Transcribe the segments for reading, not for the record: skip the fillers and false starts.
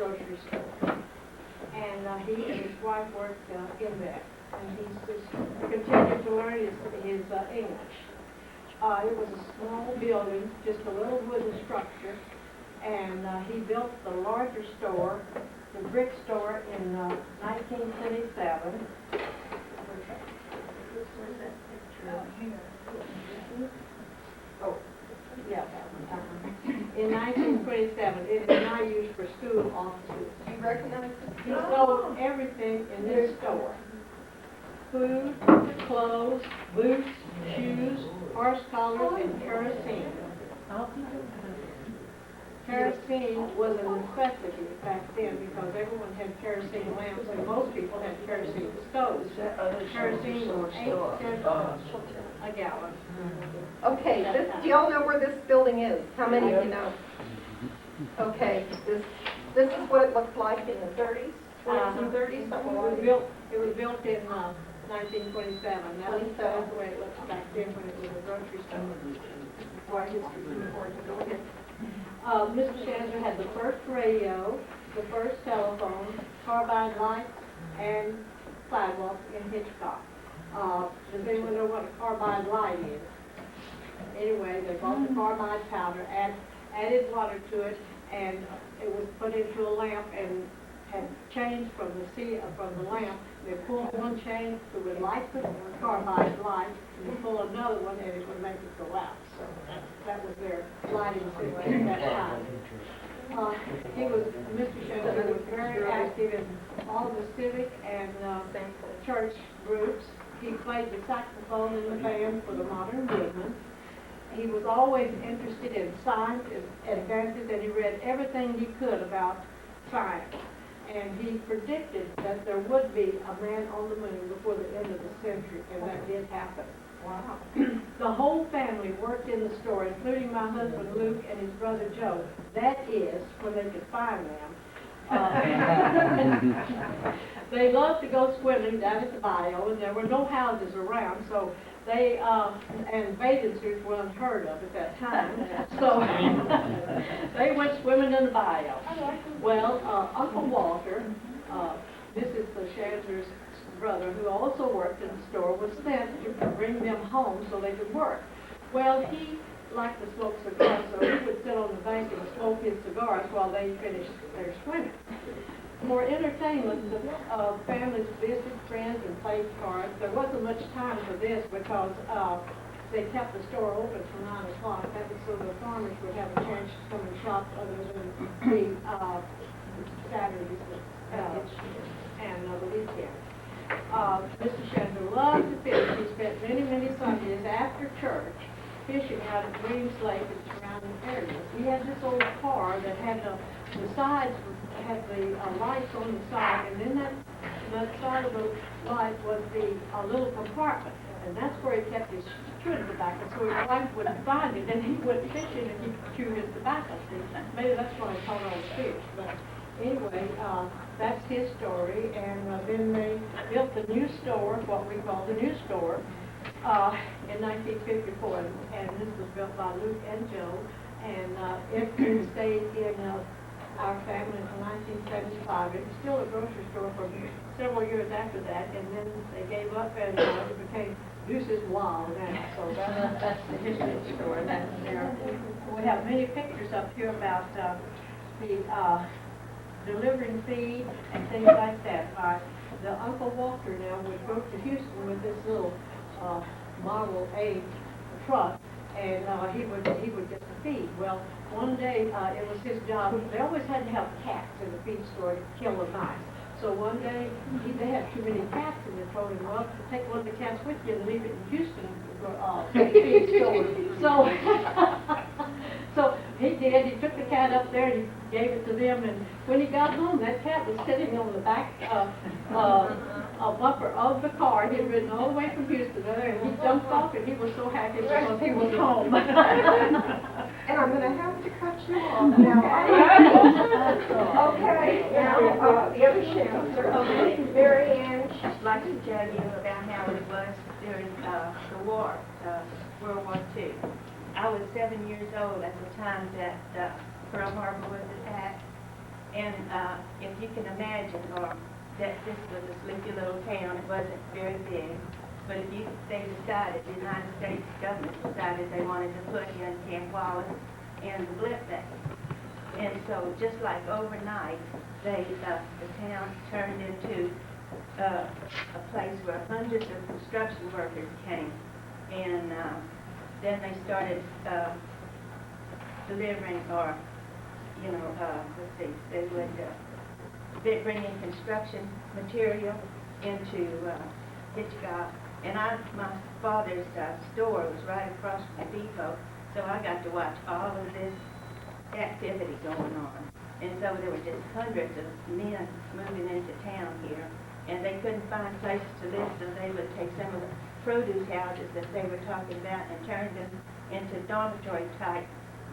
grocery store. And he and his wife worked in that. And he's just continued to learn his English. It was a small building, just a little wooden structure, and he built the larger store, the brick store, in 1927. Oh, yeah, that one. In 1927, it is now used for school offices. Do you recognize it? He sold everything in this store. Food, clothes, boots, shoes, horse collars, and kerosene. Kerosene was a necessity back then because everyone had kerosene lamps and most people had kerosene stoves. Kerosene was 8 cents a gallon. Okay, do y'all know where this building is? How many of you know? Okay, this is what it looked like in the 30s, 20s and 30s, something like that. It was built in 1927. That's the way it looked back then when it was a grocery store. Before history was important. Go ahead. Mr. Shanzer had the first radio, the first telephone, carbide lights, and sidewalks in Hitchcock. Does anyone know what a carbide light is? Anyway, they bought the carbide powder, added water to it, and it was put into a lamp and had changed from the lamp. They pulled one chain that would light the carbide light, and they pull another one, and it would make it go out. So that was their lighting system at that time. Mr. Shanzer was very active in all the civic and church groups. He played the saxophone in the band for the Modern Woodmen. He was always interested in science and advances, and he read everything he could about science. And he predicted that there would be a man on the moon before the end of the century, and that did happen. Wow. The whole family worked in the store, including my husband Luke and his brother Joe. That is, when they could find them. They loved to go swimming down at the bayou, and there were no houses around, so they, and bathing suits were unheard of at that time, so they went swimming in the bayou. Well, Uncle Walter, this is the Shanzer's brother, who also worked in the store, was sent to bring them home so they could work. Well, he liked to smoke cigars, so he would sit on the bank and smoke his cigars while they finished their swimming. For entertainment, the families visited friends and played cards. There wasn't much time for this because they kept the store open till 9 o'clock. That was so the farmers would have a chance to come and shop other than the Saturdays and the weekend. Mr. Shanzer loved to fish. He spent many, many Sundays after church fishing out at Greens Lake and surrounding areas. He had this old car that had the sides had the lights on the side, and in that side of the light was the little compartment, and that's where he kept his chewing tobacco, so his wife wouldn't find it, and he went fishing and he'd chew his tobacco. Maybe that's why he caught all the fish, but anyway, that's his story, and then they built the new store, what we call the new store, in 1954, and this was built by Luke and Joe, and it stayed in our family until 1975. It was still a grocery store for several years after that, and then they gave up and it became Deuce's Wild now. So that's the history of the store. That's there. We have many pictures up here about the delivering feed and things like that. The Uncle Walter now would go to Houston with this little Model A truck, and he would get the feed. Well, one day it was his job. They always had to have cats in the feed store to kill the mice. So one day they had too many cats, and they told him, well, take one of the cats with you and leave it in Houston feed store. So he did. He took the cat up there and he gave it to them. And when he got home, that cat was sitting on the back bumper of the car. He had ridden all the way from Houston there, and he jumped off, and he was so happy because he was home. And I'm going to have to cut you off now. Okay, now the other Shanzer. Okay, Mary Ann, she'd like to tell you about how it was during the war, World War II. I was 7 years old at the time that Pearl Harbor was attacked, and And if you can imagine, or that this was a sleepy little town, it wasn't very big, but if you, they decided, the United States government decided they wanted to put in Camp Wallace and the Blip Bay. And so just like overnight, they, the town turned into a place where hundreds of construction workers came. And then they started delivering, or, you know, let's see, they would bring in construction material into Hitchcock. And my father's store was right across from the depot, so I got to watch all of this activity going on. And so there were just hundreds of men moving into town here, and they couldn't find places to live, so they would take some of the produce houses that they were talking about and turn them into dormitory-type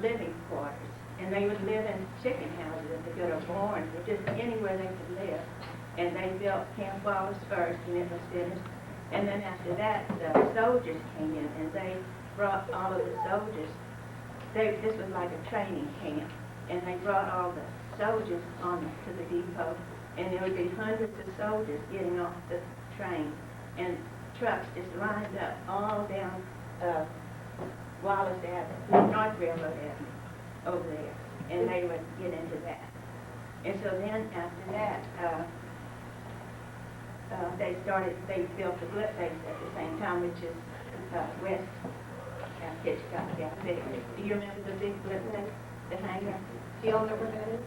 living quarters. And they would live in chicken houses if they could, or barns, or just anywhere they could live. And they built Camp Wallace first, and it was finished. And then after that, the soldiers came in, and they brought all of the soldiers. This was like a training camp, and they brought all the soldiers on to the depot, and there would be hundreds of soldiers getting off the train, and trucks just lined up all down Wallace Avenue, North Railroad Avenue, over there, and they would get into that. And so then after that, they built the Blip base at the same time, which is west of Hitchcock out there. Do you remember the big Blip base, the hangar? Do y'all know where that is?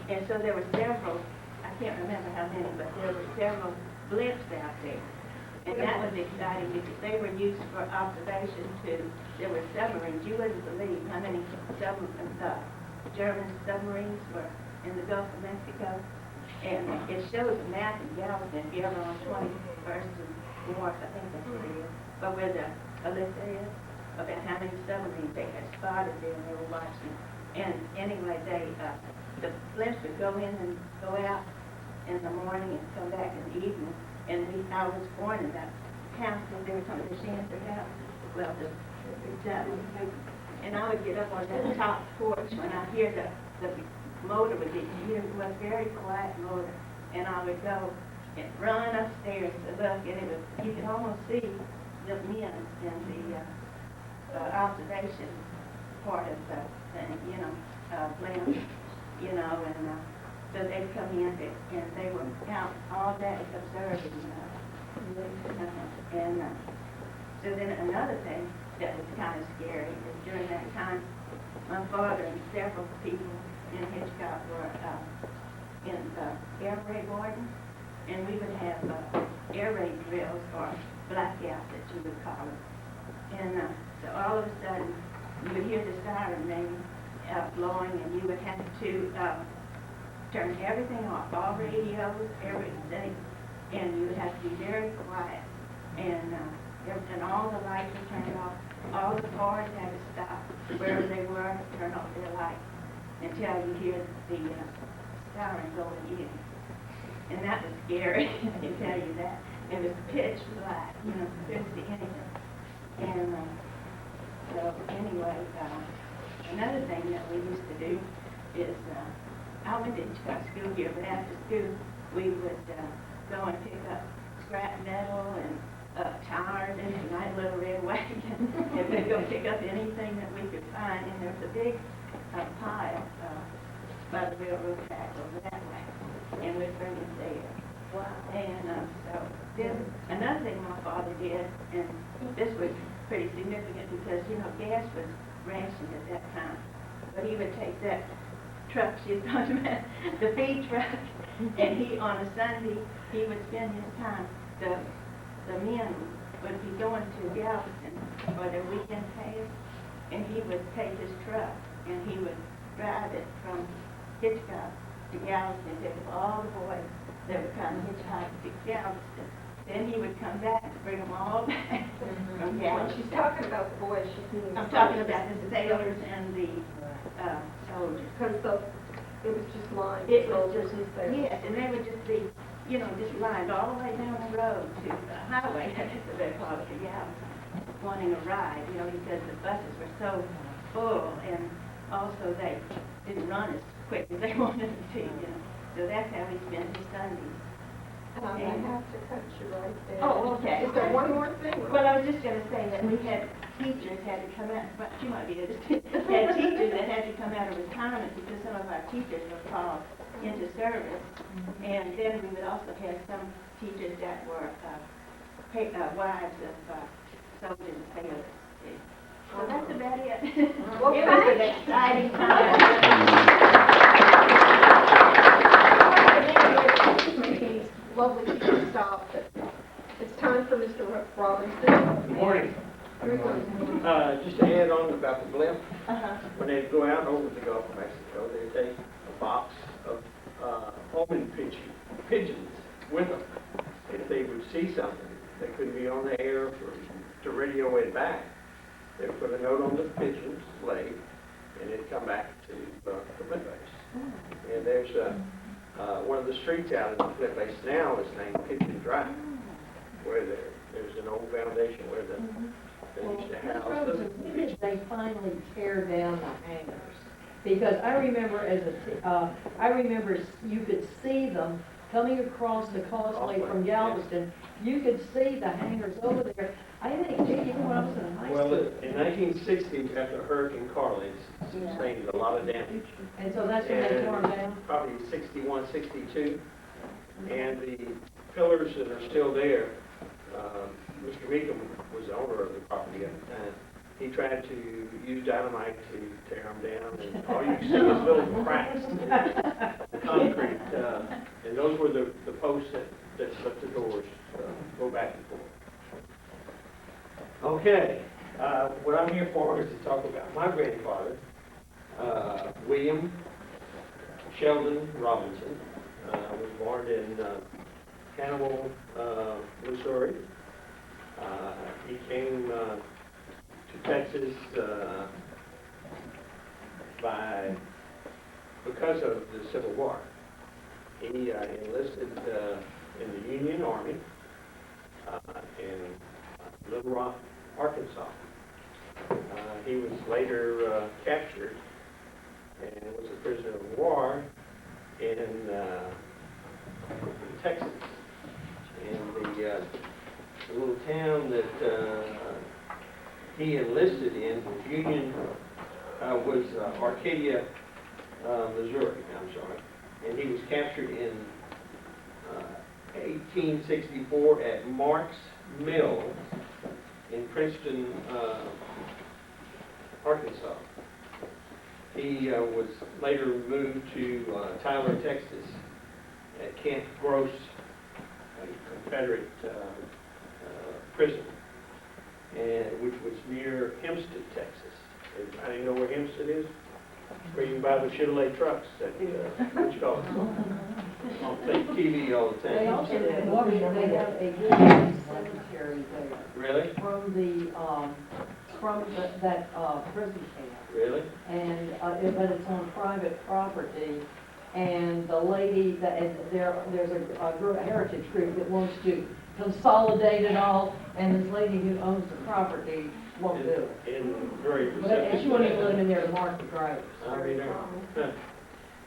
And so there were several, I can't remember how many, but there were several blips out there. And that was exciting because they were used for observation too. There were submarines. You wouldn't believe how many German submarines were in the Gulf of Mexico. And it shows a map in Galveston, if you're ever on 21st and North, I think that's where it is, but where the Alyssa is, about how many submarines they had spotted there and they were watching. And anyway, the blips would go in and go out in the morning and come back in the evening. And I was born in that house when they were coming to Shanter House. Well, and I would get up on that top porch when I hear the motor would be, it was a very quiet motor. And I would go and run upstairs to look, and it was, you could almost see the men in the observation part of the thing, you know, lamps, you know, and so they'd come in and they were out all day observing. And so then another thing that was kind of scary is during that time, my father and several people in Hitchcock were in air raid wardens, and we would have air raid drills or blackouts that you would call it. And so all of a sudden, you would hear the siren ring blowing, and you would have to turn everything off, all radios, everything, and you would have to be very quiet. And all the lights were turned off. All the cars had to stop wherever they were, turn off their lights until you hear the siren going in. And that was scary, I can tell you that. It was pitch black, you know, you couldn't see anything. And so anyway, another thing that we used to do is, I went to Hitchcock school here, but after school, we would go and pick up scrap metal and tires in a nice little red wagon, and we'd go pick up anything that we could find. And there was a big pile by the railroad track over that way, and we'd bring it there. Wow. And so then another thing my father did, and this was pretty significant because, you know, gas was rationed at that time, but he would take that truck she's talking about, the feed truck, and he, on a Sunday, he would spend his time, the men would be going to Galveston for their weekend pass, and he would take his truck, and he would drive it from Hitchcock to Galveston, pick up all the boys that would come hitchhike to Galveston. Then he would come back and bring them all back from When Galveston. she's talking about the boys, she's meaning... I'm talking about the sailors and the soldiers. Because it was just lines. It was soldiers just, and sailors. yes, and they would just be, you know, just lined all the way down the road to the highway, that's what they call it, yeah, wanting a ride, you know, because the buses were so full, and also they didn't run as quick as they wanted it to, you know. So that's how he spent his Sundays. And I'm gonna have to cut you right there. Oh, okay. Is there one more thing? Well, I was just gonna say that we had teachers had to come out, but she might be able to, had teachers that had to come out of retirement because some of our teachers were called into service. And then we would also have some teachers that were, wives of, soldiers and sailors. So that's about it. Well, It was an exciting time. Lovely to stop, but it's time for Mr. Robinson. Good morning. Just to add on about the blimp, when they go out over the Gulf of Mexico, they take a box of homing pigeons with them. If they would see something, they couldn't be on the air to radio it back. They would put a note on the pigeon's leg, and it'd come back to the blimp base. And there's one of the streets out in the blimp base now is named Pigeon Drive, where there's an old foundation where they used to house them. When did they finally tear down the hangars? Because I remember I remember you could see them coming across the causeway from Galveston. You could see the hangars over there. I think, gee, even when I was in high Well, school. in 1960, after Hurricane Carly, it sustained a lot of damage. And so that's when they tore them down? Probably 61, 62. And the pillars that are still there, Mr. Meekum was the owner of the property at the time. He tried to use dynamite to tear them down, and all you can see is little cracks in the concrete. And those were the posts that let the doors go back and forth. Okay, what I'm here for is to talk about my grandfather, William Sheldon Robinson. Was born in Hannibal, Missouri. He came to Texas because of the Civil War. He enlisted in the Union Army in Little Rock, Arkansas. He was later captured and was a prisoner of war in Texas. And the little town that he enlisted in, Union, was Arcadia, Missouri, I'm sorry. And he was captured in 1864 at Mark's Mill in Princeton, Arkansas. He was later moved to Tyler, Texas, at Camp Gross, a Confederate prison, which was near Hempstead, Texas. Anybody know where Hempstead is? Where you can buy the Chevrolet trucks that Hitchcock on TV all the They time. also have a good cemetery there. Really? From that prison camp. Really? And, but it's on private property. And the lady, there's a heritage group that wants to consolidate it all, and this lady who owns the property won't do it. In very But receptive. she won't even let him in there to mark the graves. I mean,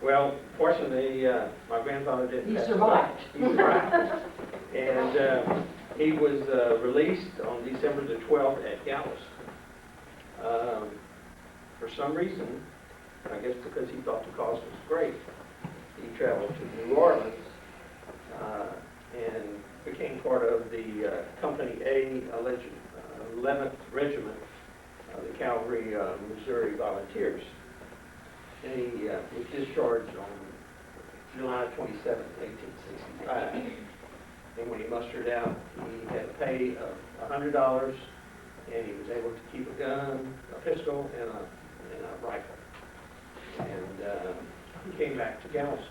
well, fortunately, my grandfather didn't. He pass survived. away. He survived. And he was released on December the 12th at Galveston. For some reason, I guess because he thought the cause was great, he traveled to New Orleans and became part of the Company A, 11th Regiment of the Cavalry Missouri Volunteers. And he was discharged on July 27, 1865. And when he mustered out, he had a pay of $100, and he was able to keep a gun, a pistol, and a rifle. And he came back to Galveston.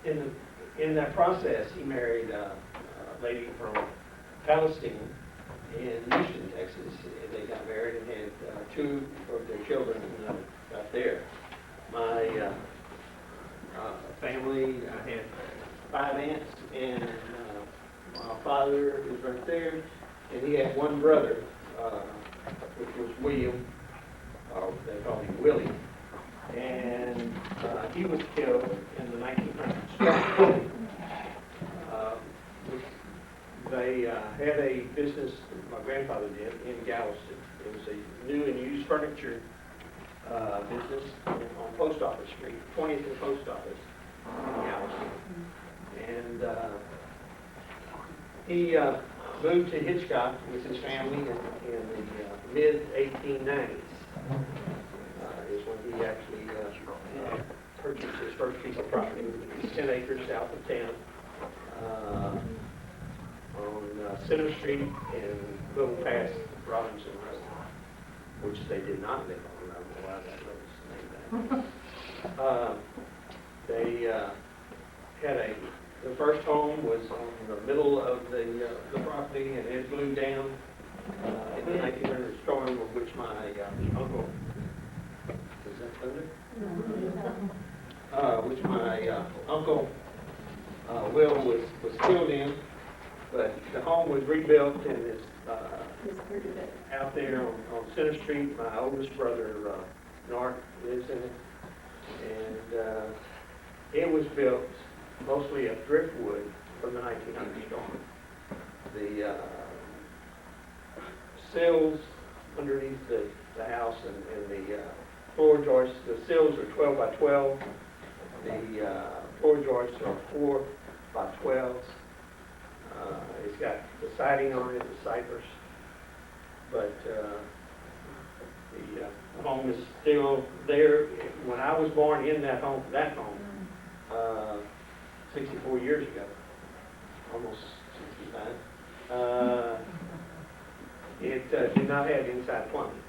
And in that process, he married a lady from Palestine in Houston, Texas. And they got married and had two of their children out there. My family, I had 5 aunts, and my father was right there, and he had one brother, which was William. They called him Willie. And he was killed in the 1900s. They had a business, my grandfather did, in Galveston. It was a new and used furniture business on Post Office Street, 20th and Post Office in Galveston. And he moved to Hitchcock with his family in the mid-1890s. Is when he actually purchased his first piece of property. It was 10 acres south of town on Center Street and a little past Robinson Road, which they did not live on. I don't know why that road was named that. They had the first home was on the middle of the property, and it blew down in the 1900 storm, of which my uncle, is that thunder? Which my uncle Will was killed in, but the home was rebuilt and it's out there on Center Street. My oldest brother, Nart, lives in it, and it was built mostly of driftwood from the 1900 storm. The sills underneath the house and the floor joists, the sills are 12 by 12. The floor joists are 4 by 12s. It's got the siding on it, the cypress. But the home is still there. When I was born in that home, 64 years ago, almost 65, it did not have inside plumbing.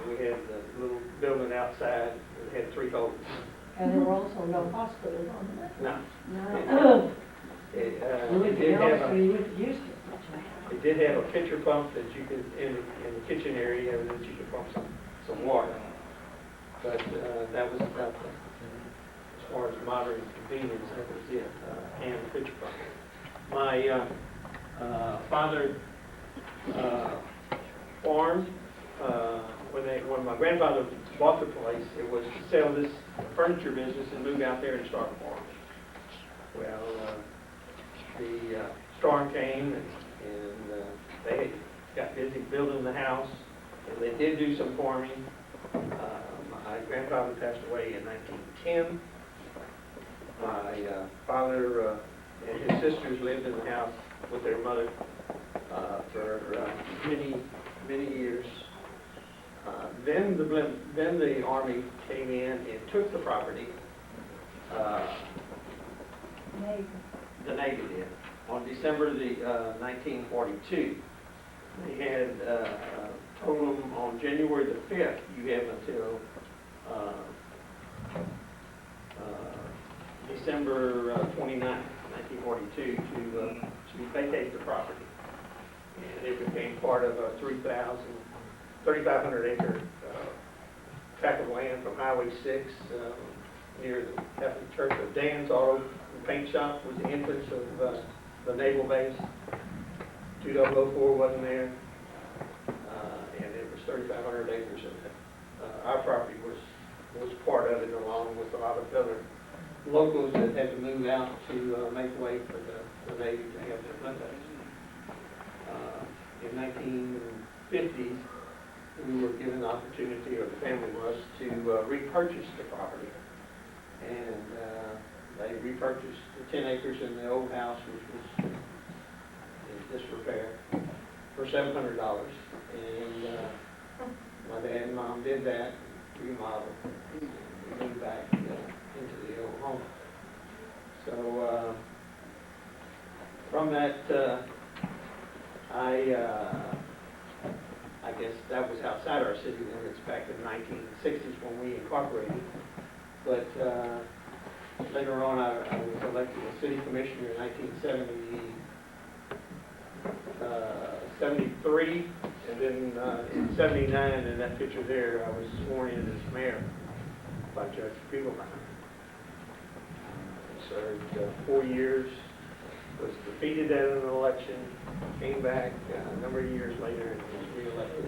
We had the little building outside that had 3 holes. And there were also no hospitals on that. No. No. It did have a pitcher pump that you could, in the kitchen area, that you could pump some water. But that was about as far as modern convenience, that was it, and pitcher pump. My father farmed. When my grandfather bought the place, it was to sell this furniture business and move out there and start a farm. Well, the storm came and they got busy building the house, and they did do some farming. My grandfather passed away in 1910. My father and his sisters lived in the house with their mother for many years. Then the Army came in and took the property. The Navy did. On December 1942. They had told them on January the 5th, you have until December 29th, 1942 to vacate the property. And it became part of a 3,500 acre tract of land from Highway 6 near the Catholic Church of Dan's Auto Paint Shop was the entrance of the naval base. 2004 wasn't there, and it was 3,500 acres of it. Our property was part of it, along with a lot of other locals that had to move out to make way for the Navy to have their flood base. In 1950s, we were given the opportunity, or the family was, to repurchase the property. And they repurchased the 10 acres in the old house, which was in disrepair, for $700. And my dad and mom did that, remodeled, and moved back into the old home. So from that, I guess that was outside our city limits back in the 1960s when we incorporated. But later on, I was elected a city commissioner in 1973, and then in 79, in that picture there, I was sworn in as mayor by Judge Beeblebine. Served 4 years, was defeated at an election, came back a number of years later and was re-elected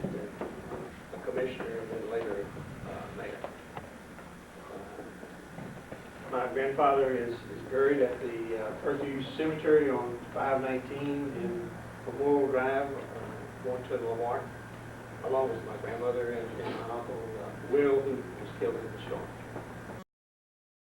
a commissioner and then later mayor. grandfather is buried at the Earthview Cemetery on 519 in Memorial Drive, going to Lamar, along with my grandmother and my uncle Will, who was killed in the storm.